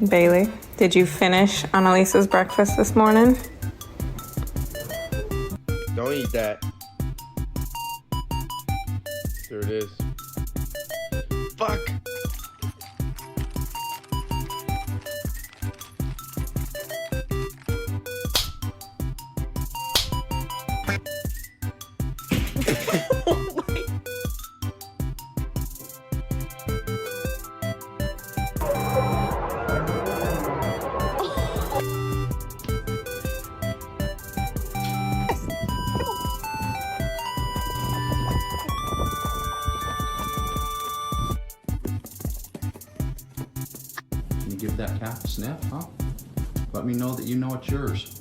Bailey, did you finish Annalisa's breakfast this morning? Don't eat that. There it is. Fuck! Can you give that cat a sniff, huh? Let me know that you know it's yours.